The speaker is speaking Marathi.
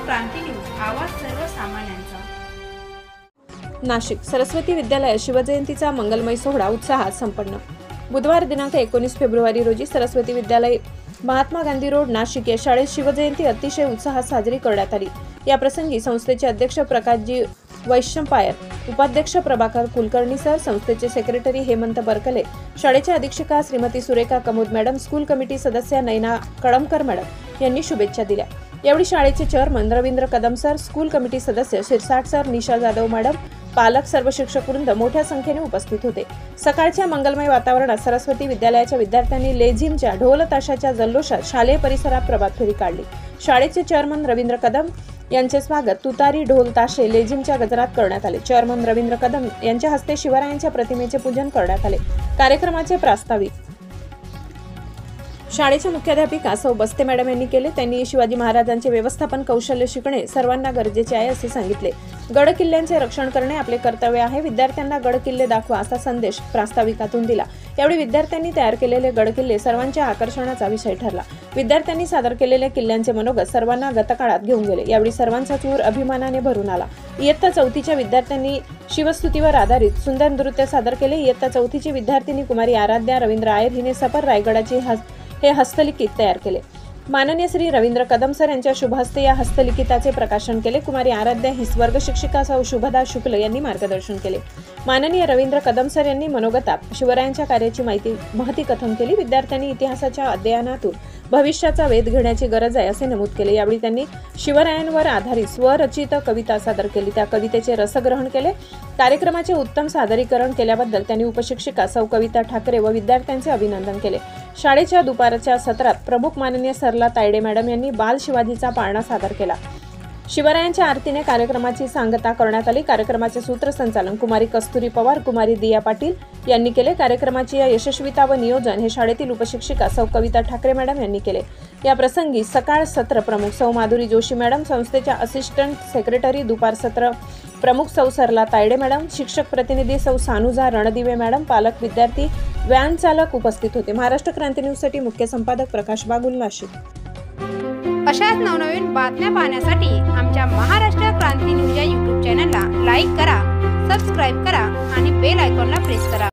क्रांती न्यूज, आवाज सर्वसामान्यांचा। नाशिक सरस्वती विद्यालय शिवजयंतीचा मंगलमय सोहळा उत्साहात संपन्न। बुधवार दिनांक 19 फेब्रुवारी रोजी सरस्वती विद्यालय महात्मा गांधी रोड नाशिक या शाळेत शिवजयंती अतिशय उत्साहात साजरी करण्यात आली। या प्रसंगी संस्थेचे अध्यक्ष प्रकाशजी वैशंपायर, उपाध्यक्ष प्रभाकर कुलकर्णी सर, संस्थेचे सेक्रेटरी हेमंत बरकले, शाळेच्या अधीक्षिका Shrimati Surekha Kamod madam, school committee सदस्य नैना कळमकर मॅडम यांनी शुभेच्छा दिल्या। यावेळी शाळेचे chairman Ravindra Kadam sir, school committee सदस्य शिरसाट सर, निशा जाधव मॅडम, पालक, सर्व शिक्षक वृंद मोठ्या संख्येने उपस्थित होते। सकाळच्या मंगलमय वातावरणात सरस्वती विद्यालयाच्या विद्यार्थ्यांनी लेझिमच्या ढोल ताशाच्या जल्लोषात शालेय परिसरात प्रभात फेरी काढली। शाळेचे चेअरमन रवींद्र कदम यांचे स्वागत तुतारी, ढोल, ताशे, लेझिमच्या गजरात करण्यात आले। चेअरमन रवींद्र कदम यांच्या हस्ते शिवरायांच्या प्रतिमेचे पूजन करण्यात आले। कार्यक्रमाचे प्रास्ताविक शाळेच्या मुख्याध्यापिका सौ बस्ते मॅडम यांनी केले। त्यांनी शिवाजी महाराजांचे व्यवस्थापन कौशल्य शिकणे सर्वांना गरजेचे आहे असे सांगितले। गड किल्ल्यांचे रक्षण करणे आपले कर्तव्य आहे, विद्यार्थ्यांना गड किल्ले दाखवा असा संदेश प्रास्ताविकातून दिला। यावेळी विद्यार्थ्यांनी तयार केलेले गड किल्ले सर्वांच्या आकर्षणाचा विषय ठरला। विद्यार्थ्यांनी सादर केलेले किल्ल्यांचे मनोगत सर्वांना गतकाळात घेऊन गेले। यावेळी सर्वांचा चूर अभिमानाने भरून आला। इयत्ता चौथीच्या विद्यार्थ्यांनी शिवस्तुतीवर आधारित सुंदर नृत्य सादर केले। इयत्ता चौथीची विद्यार्थिनी कुमारी आराध्या रवींद्र आयर हिने सफर रायगडाची हे हस्तलिखित तयार केले। माननीय श्री रवींद्र कदम सर यांच्या शुभ हस्ते या हस्तलिखिताचे प्रकाशन केले। कुमारी आराध्या ही वर्ग शिक्षिका सौ शुभदा शुक्ल यांनी मार्गदर्शन केले। माननीय रवींद्र कदम सर यांनी मनोगतात शिवरायांच्या कार्याची महती कथन केली। विद्यार्थ्यांनी इतिहासाच्या अध्ययनातून भविष्याचा वेध घेण्याची गरज आहे असे नमूद केले। यावेळी त्यांनी शिवरायांवर आधारित स्वरचित कविता सादर केली, त्या कवितेचे रसग्रहण केले। कार्यक्रमाचे उत्तम सादरीकरण केल्याबद्दल त्यांनी उपशिक्षिका सौ कविता ठाकरे व विद्यार्थ्यांचे अभिनंदन केले। शाळेच्या दुपारच्या सत्रात प्रमुख माननीय सरला तायडे मॅडम यांनी बाल शिवाजीचा पाळणा सादर केला। शिवरायांच्या आरतीने कार्यक्रमाची सांगता करण्यात आली। कार्यक्रमाचे सूत्रसंचालन कुमारी कस्तुरी पवार, कुमारी दिया पाटील यांनी केले। कार्यक्रमाची यशस्वीता व नियोजन हे शाळेतील उपशिक्षिका सौ कविता ठाकरे मॅडम यांनी केले। या प्रसंगी सकाळ सत्र प्रमुख सौ माधुरी जोशी मॅडम, संस्थेच्या असिस्टंट सेक्रेटरी, दुपार सत्र प्रमुख सौ सरला तायडे मॅडम, शिक्षक प्रतिनिधी सौ सानुजा रणदिवे मॅडम, पालक, विद्यार्थी, व्हॅन चालक उपस्थित होते। महाराष्ट्र क्रांती न्यूज साठी मुख्य संपादक प्रकाश बागुल, नाशिक। अशाच नवनवीन बातम्या पाहण्यासाठी आमच्या महाराष्ट्र क्रांती न्यूज या YouTube चॅनलला लाईक करा, सबस्क्राईब करा आणि बेल आयकॉनला प्रेस करा।